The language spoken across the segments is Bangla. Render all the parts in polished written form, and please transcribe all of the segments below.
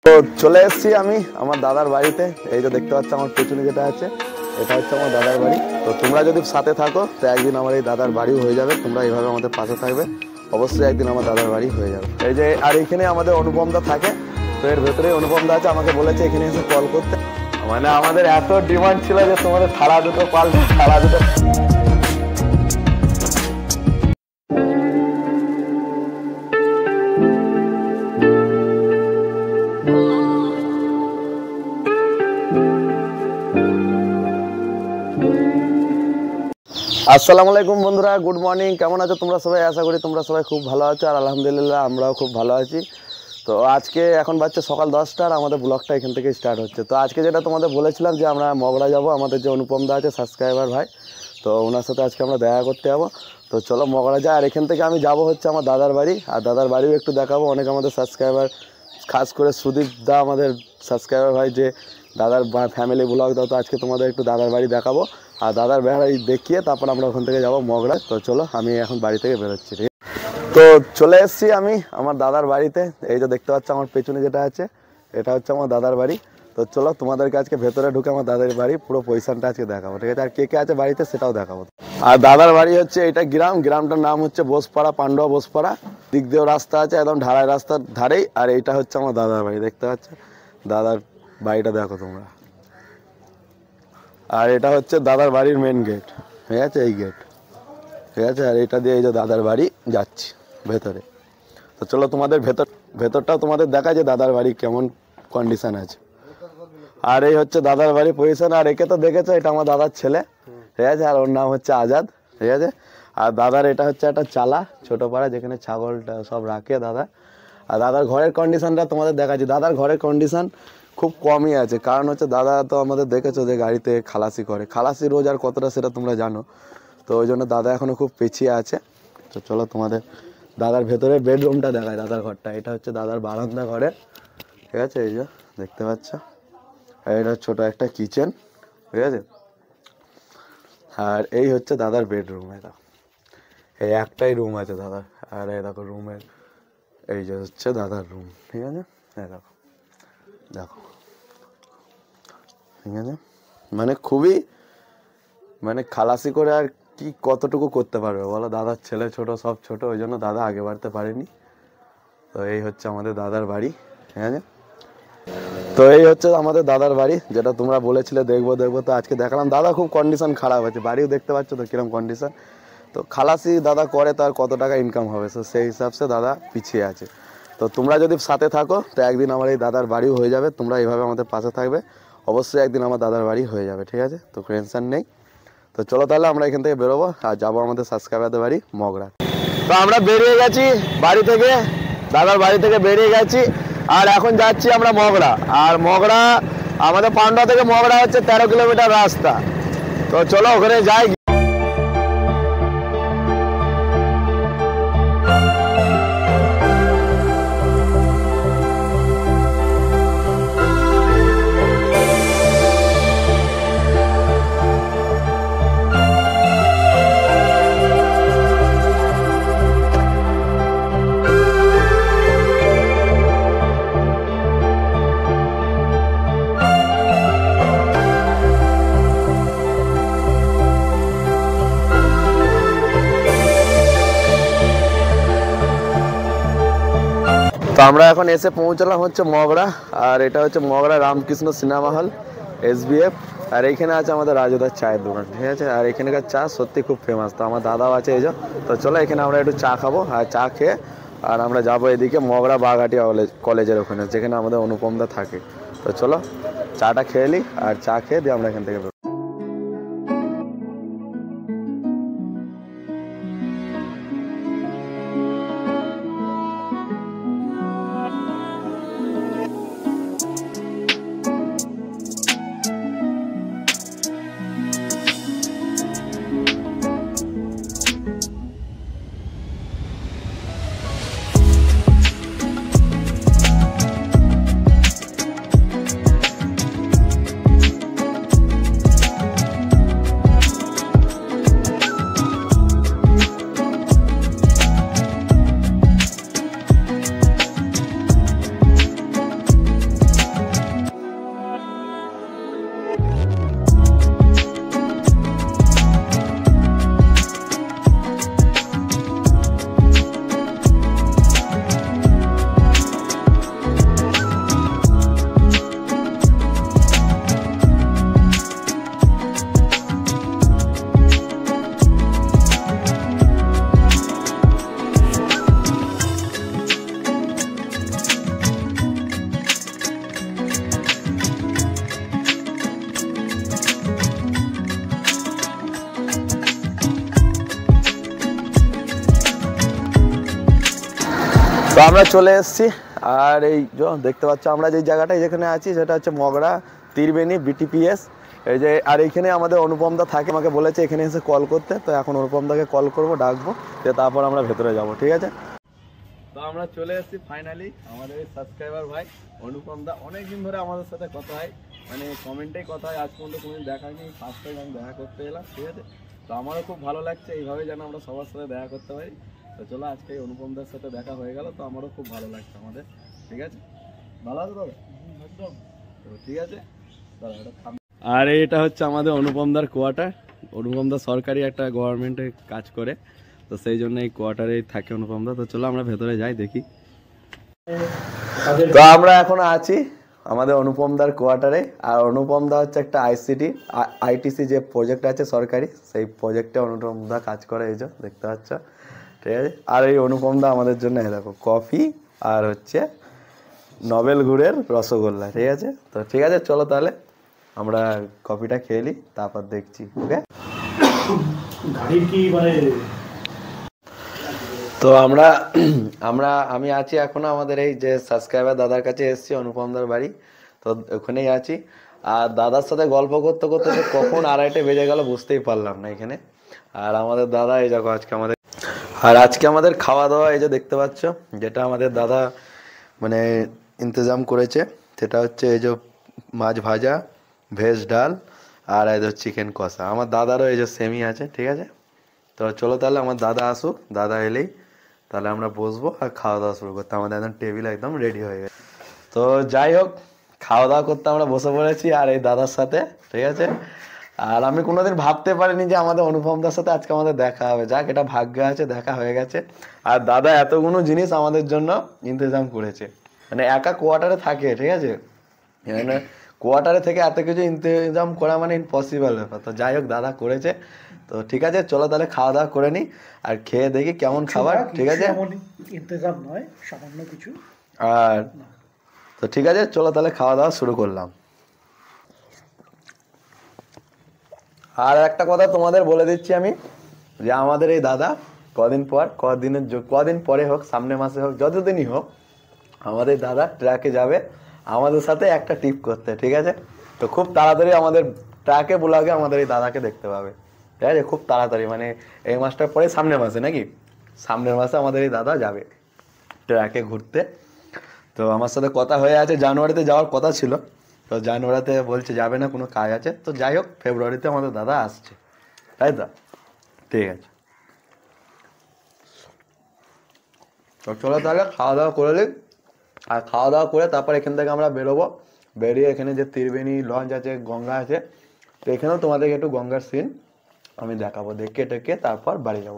তো চলে এসেছি আমি আমার দাদার বাড়িতে। এই যে দেখতে পাচ্ছ আমার পেছনে যেটা আছে, এটা হচ্ছে আমার দাদার বাড়ি। তো তোমরা যদি সাথে থাকো তো একদিন আমার এই দাদার বাড়িও হয়ে যাবে। তোমরা এইভাবে আমাদের পাশে থাকবে, অবশ্যই একদিন আমার দাদার বাড়ি হয়ে যাবে। এই যে আর এখানে আমাদের অনুপমদা থাকে, তো এর ভেতরে অনুপমদা আছে। আমাকে বলেছে এখানে এসে কল করতে, মানে আমাদের এত ডিমান্ড ছিল যে তোমাদের থালা দুটো পাল্টে থালা দুটো। আসসালামু আলাইকুম বন্ধুরা, গুড মর্নিং। কেমন আছো তোমরা সবাই? আশা করি তোমরা সবাই খুব ভালো আছো, আর আলহামদুলিল্লাহ আমরাও খুব ভালো আছি। তো আজকে এখন বাজছে সকাল 10টা, আর আমাদের ব্লগটা এখান থেকে স্টার্ট হচ্ছে। তো আজকে যেটা তোমাদের বলেছিলাম যে আমরা মগরা যাব, আমাদের যে অনুপমদা আছে সাবস্ক্রাইবার ভাই, তো ওনার সাথে আজকে আমরা দেখা করতে যাবো। তো চলো মগরা যাই। আর এখান থেকে আমি যাব হচ্ছে আমার দাদার বাড়ি, আর দাদার বাড়িও একটু দেখাবো। অনেক আমাদের সাবস্ক্রাইবার, খাস করে সুদীপ দা আমাদের সাবস্ক্রাইবার ভাই, যে দাদার ফ্যামিলি ব্লগ দাও, তো আজকে তোমাদের একটু দাদার বাড়ি দেখাবো। আর দাদার বাড়ি দেখিয়ে তারপর আমরা ওখান থেকে যাবো মগরা। তো চলো আমি এখন বাড়ি থেকে বেরোচ্ছি। তো চলে এসেছি আমি আমার দাদার বাড়িতে। এই যে দেখতে পাচ্ছ আমার পেছনে যেটা আছে, এটা হচ্ছে আমার দাদার বাড়ি। তো চলো তোমাদেরকে আজকে ভেতরে ঢুকে আমার দাদার বাড়ি পুরো পজিশনটা আজকে দেখাবো, ঠিক আছে? আর কে কে আছে বাড়িতে সেটাও দেখাবো। আর দাদার বাড়ি হচ্ছে এটা গ্রামটার নাম হচ্ছে বোসপাড়া, পান্ডুয়া বোসপাড়া। দিক দিয়েও রাস্তা আছে, একদম ঢালাই রাস্তার ধারেই। আর এইটা হচ্ছে আমার দাদার বাড়ি, দেখতে পাচ্ছ দাদার বাড়িটা দেখো তোমরা। আর এটা হচ্ছে দাদার বাড়ির মেন গেট, ঠিক আছে? এই গেট, ঠিক আছে? আর এটা দিয়ে এই যে দাদার বাড়ি যাচ্ছি ভেতরে। তো চলো তোমাদের ভেতরটাও তোমাদের দেখা যে দাদার বাড়ি কেমন কন্ডিশন আছে। আর এই হচ্ছে দাদার বাড়ি পজিশন। আর একে তো দেখেছো, এটা আমার দাদার ছেলে, ঠিক আছে? আর ওর নাম হচ্ছে আজাদ, ঠিক আছে? আর দাদার এটা হচ্ছে একটা চালা, ছোটো পাড়া, যেখানে ছাগলটা সব রাখে দাদা। আর দাদার ঘরের কন্ডিশনটা তোমাদের দেখাচ্ছি। দাদার ঘরের কন্ডিশন খুব কমই আছে, কারণ হচ্ছে দাদা তো আমাদের দেখেছো যে গাড়িতে খালাসি করে, খালাসি রোজ আর কতটা সেটা তোমরা জানো। তো ওই জন্য দাদা এখনও খুব পিছিয়ে আছে। তো চলো তোমাদের দাদার ভেতরে বেডরুমটা দেখায়, দাদার ঘরটা। এটা হচ্ছে দাদার বারান্দা ঘরের, ঠিক আছে? এই যে দেখতে পাচ্ছ, আর এটা ছোটো একটা কিচেন, ঠিক আছে? আর এই হচ্ছে দাদার বেডরুম। এটা এই একটাই রুম আছে দাদার। আর এই দেখো রুমের, এই যে হচ্ছে দাদার রুম, ঠিক আছে? এই দেখো দেখো, ঠিক আছে? মানে খুবই, মানে খালাসি করে আর কি কতটুকু করতে পারবে বলো? দাদার ছেলে ছোট, সব ছোট, ওই জন্য দাদা আগে বাড়তে পারেনি। তো এই হচ্ছে আমাদের দাদার বাড়ি, ঠিক আছে? তো এই হচ্ছে আমাদের দাদার বাড়ি, যেটা তোমরা বলেছিলে দেখবো দেখবো, তো আজকে দেখালাম। দাদা খুব কন্ডিশন খারাপ আছে, বাড়িও দেখতে পাচ্ছ তো কিরকম কন্ডিশন। তো খালাসি দাদা করে, তার কত টাকা ইনকাম হবে, তো সেই হিসাবসে দাদা পিছিয়ে আছে। তো তোমরা যদি সাথে থাকো তো একদিন আমার এই দাদার বাড়িও হয়ে যাবে। তোমরা এইভাবে আমাদের পাশে থাকবে, অবশ্যই একদিন আমার দাদার বাড়ি হয়ে যাবে, ঠিক আছে? তো টেনশন নেই। তো চলো তাহলে আমরা এখান থেকে বেরোবো আর যাবো আমাদের সাবস্ক্রাইবারদের বাড়ি মগরা। তো আমরা বেরিয়ে গেছি বাড়ি থেকে, দাদার বাড়ি থেকে বেরিয়ে গেছি। আর এখন যাচ্ছি আমরা মগরা। আর মগরা আমাদের পান্ডুয়া থেকে মগরা হচ্ছে 13 কিলোমিটার রাস্তা। তো চলো ওখানে যাই। তো আমরা এখন এসে পৌঁছলাম হচ্ছে মগরা। আর এটা হচ্ছে Magra Ramakrishna cinema hall, SBF। আর এইখানে আছে আমাদের রাজুদার চায়ের দোকান, ঠিক আছে? আর এখানকার চা সত্যি খুব ফেমাস। তো আমার দাদাও আছে এই যে। তো চলো এখানে আমরা একটু চা খাবো, আর চা খেয়ে আর আমরা যাবো এদিকে মগরা বাঘাটিয়া কলেজের ওখানে, যেখানে আমাদের অনুপমদা থাকে। তো চলো চাটা খেয়ে নিই, আর চা খেয়ে দিয়ে আমরা এখান থেকে তো আমরা চলে এসেছি, আর এই যে দেখতে পাচ্ছ আমরা যে জায়গাটায় যেখানে আছি সেটা হচ্ছে মগরা ত্রিবেণী বিটিপিএস। এই যে আর এইখানে আমাদের অনুপমদা থাকে, আমাকে বলেছে এখানে এসে কল করতে। তো এখন অনুপমদাকে কল করবো, ডাকবো, তারপর আমরা ভেতরে যাব, ঠিক আছে? তো আমরা চলে এসেছি ফাইনালি। আমাদের সাবস্ক্রাইবার ভাই অনুপমদা অনেকদিন ধরে আমাদের সাথে কথা হয়, মানে কমেন্টেই কথা হয়, আজ পর্যন্ত কোনো দেখায়নি, ফার্স্ট টাইম আমি দেখা করতে এলাম, ঠিক আছে? তো আমারও খুব ভালো লাগছে, এইভাবে যেন আমরা সবার সাথে দেখা করতে পারি। তো চলো আজকে অনুপমদার সাথে দেখা হয়ে গেল, তো আমারও খুব ভালো লাগছে আমাদের, ঠিক আছে? ভালো আছে দাদা? একদম। তো ঠিক আছে দাদা। আর এটা হচ্ছে আমাদের অনুপমদার কোয়ার্টার। অনুপমদা সরকারি একটা গভর্নমেন্টে কাজ করে, তো সেই জন্য এই কোয়ার্টারে থাকে অনুপমদা। তো চলো আমরা ভেতরে যাই, দেখি। তো আমরা এখন আছি আমাদের অনুপমদার কোয়ার্টারে। আর অনুপমদা হচ্ছে একটা আইটিসি যে প্রজেক্ট আছে সরকারি, সেই প্রজেক্টে অনুপমদা কাজ করে, এই যে দেখতে পাচ্ছ, ঠিক আছে? আর এই অনুপমদা আমাদের জন্য দেখো কফি আর হচ্ছে নবেল গুড়ের রসগোল্লা, ঠিক আছে? তো ঠিক আছে, চলো তাহলে আমরা কফিটা খেয়ে নিই, তারপর দেখছি, ওকে? তো আমি আছি এখন আমাদের এই যে সাবস্ক্রাইবার দাদার কাছে এসেছি, অনুপমদার বাড়ি। তো ওখানেই আছি, আর দাদার সাথে গল্প করতে করতে যে কখন 2:30 বেজে গেল বুঝতেই পারলাম না এখানে। আর আমাদের দাদা এই দেখো আজকে আমাদের খাওয়া দাওয়া এই যে দেখতে পাচ্ছ, যেটা আমাদের দাদা মানে ইন্তজাম করেছে, সেটা হচ্ছে এই যে মাছ ভাজা, ভেজ ডাল, আর এই যে চিকেন কষা। আমার দাদারও এই যে সেমি আছে, ঠিক আছে? তো চলো তাহলে আমার দাদা আসুক, দাদা এলেই তাহলে আমরা বসবো আর খাওয়া দাওয়া শুরু করতে। আমাদের একদম টেবিল একদম রেডি হয়ে গেছে। তো যাই হোক, খাওয়া দাওয়া করতে আমরা বসে পড়েছি আর এই দাদার সাথে, ঠিক আছে? আর আমি কোনোদিন ভাবতে পারিনি যে আমাদের অনুপমদার সাথে আজকে আমাদের দেখা হবে। যাক, এটা ভাগ্য আছে, দেখা হয়ে গেছে। আর দাদা এতগুলো জিনিস আমাদের জন্য ইন্তজাম করেছে, মানে একা কোয়ার্টারে থাকে, ঠিক আছে? মানে কোয়ার্টারে থেকে এত কিছু ইন্তজাম করা মানে ইম্পসিবল ব্যাপার। তো যাই হোক, দাদা করেছে। তো ঠিক আছে, চলো তাহলে খাওয়া দাওয়া করে নিই আর খেয়ে দেখি কেমন খাবার, ঠিক আছে? ইন্তজাম নয়, সামান্য কিছু। আর তো ঠিক আছে, চলো তাহলে খাওয়া দাওয়া শুরু করলাম। আর একটা কথা তোমাদের বলে দিচ্ছি আমি, যে আমাদের এই দাদা কদিন পরে হোক, সামনের মাসে হোক, যতদিনই হোক, আমাদের দাদা ট্র্যাকে যাবে আমাদের সাথে একটা টিপ করতে, ঠিক আছে? তো খুব তাড়াতাড়ি আমাদের ট্র্যাকে ব্লগে আমাদের এই দাদাকে দেখতে পাবে, ঠিক আছে? খুব তাড়াতাড়ি, মানে এই মাসটার পরে সামনের মাসে, নাকি সামনের মাসে আমাদের এই দাদা যাবে ট্র্যাকে ঘুরতে। তো আমার সাথে কথা হয়ে আছে, জানুয়ারিতে যাওয়ার কথা ছিল, তো জানুয়ারিতে বলছে যাবে না, কোনো কাজ আছে। তো যাই হোক, ফেব্রুয়ারিতে আমাদের দাদা আসছে, তাই তো? ঠিক আছে, তো চলো তাহলে খাওয়া দাওয়া করে নিই। আর খাওয়া দাওয়া করে তারপর এখান থেকে আমরা বেরোবো। বেরিয়ে এখানে যে ত্রিবেণী লঞ্চ আছে, গঙ্গা আছে, তো এখানেও তোমাদেরকে একটু গঙ্গার সিন আমি দেখাবো, দেখে টেকে তারপর বাড়ি যাবো।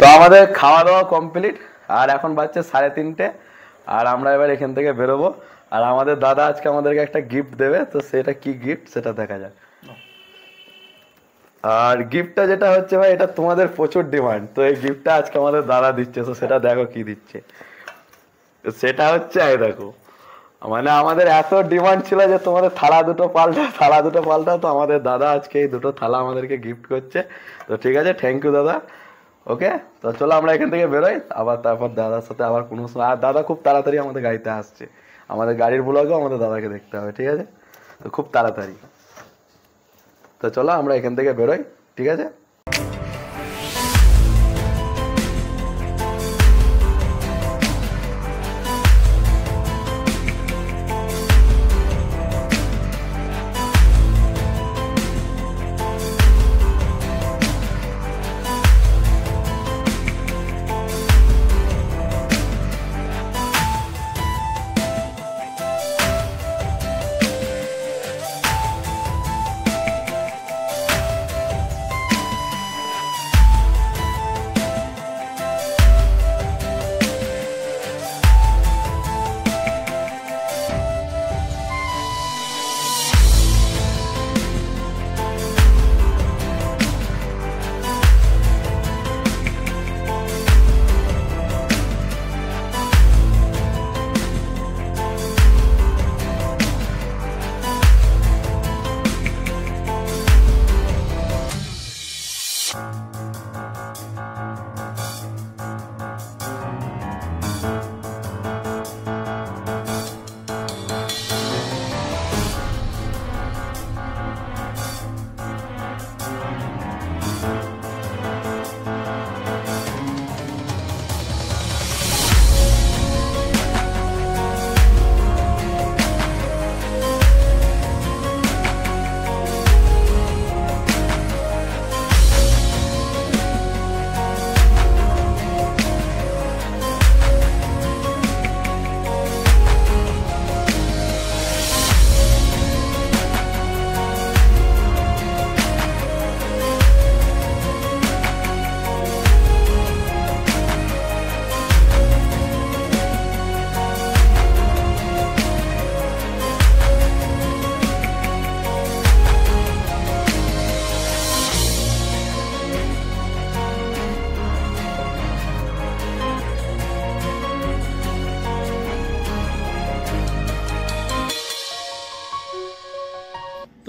তো আমাদের খাওয়া দাওয়া কমপ্লিট, আর এখন বাজছে 3:30, আর আমরা এবার এখান থেকে বেরোবো। আর আমাদের দাদা আজকে আমাদেরকে একটা গিফট দেবে, তো সেটা কি গিফট সেটা দেখা যাক। আর গিফটটা যেটা হচ্ছে ভাই, এটা তোমাদের প্রচুর ডিমান্ড, তো এই গিফটটা আজকে আমাদের দাদা দিচ্ছে। তো সেটা দেখো কি দিচ্ছে, সেটা হচ্ছে এই দেখো, মানে আমাদের এত ডিমান্ড ছিল যে তোমাদের থালা দুটো পাল্টা, তো আমাদের দাদা আজকে এই দুটো থালা আমাদেরকে গিফট করছে। তো ঠিক আছে, থ্যাংক ইউ দাদা। ওকে, তো চলো আমরা এখান থেকে বেরোই, আবার তারপর দাদার সাথে আবার কোনো সময়। আর দাদা খুব তাড়াতাড়ি আমাদের গাড়িতে আসছে, আমাদের গাড়ির ব্লগেও আমাদের দাদাকে দেখতে হবে, ঠিক আছে? তো খুব তাড়াতাড়ি, তো চলো আমরা এখান থেকে বেরোই, ঠিক আছে?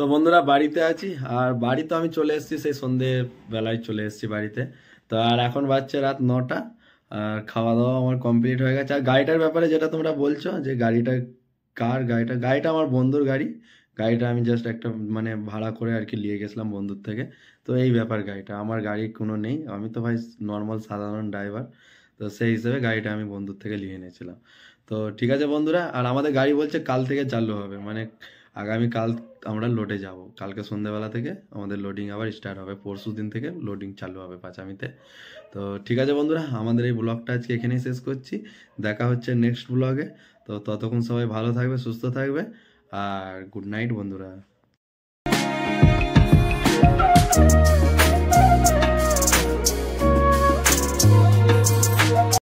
তো বন্ধুরা বাড়িতে আছি, আর বাড়িতে আমি চলে এসেছি সেই সন্ধে বেলায় চলে এসেছি বাড়িতে। তো আর এখন বাজছে রাত 9টা, আর খাওয়া দাওয়া আমার কমপ্লিট হয়ে গেছে। আর গাড়িটার ব্যাপারে যেটা তোমরা বলছো যে গাড়িটা কার, গাড়িটা আমার বন্ধুর গাড়ি। গাড়িটা আমি জাস্ট একটা মানে ভাড়া করে আর কি নিয়ে গেছিলাম বন্ধুর থেকে। তো এই ব্যাপার, গাড়িটা আমার গাড়ি কোনো নেই, আমি তো ভাই নর্মাল সাধারণ ড্রাইভার। তো সেই হিসেবে গাড়িটা আমি বন্ধুর থেকে নিয়ে নিয়েছিলাম। তো ঠিক আছে বন্ধুরা, আর আমাদের গাড়ি বলছে কাল থেকে চালু হবে, মানে আগামীকাল আমরা লোডে যাব। কালকে সন্ধ্যেবেলা থেকে আমাদের লোডিং আবার স্টার্ট হবে, পরশু দিন থেকে লোডিং চালু হবে পাঁচামিতে। তো ঠিক আছে বন্ধুরা, আমাদের এই ব্লগটা আজকে এখানেই শেষ করছি। দেখা হচ্ছে নেক্সট ব্লগে। তো ততক্ষণ সবাই ভালো থাকবে, সুস্থ থাকবে, আর গুড নাইট বন্ধুরা।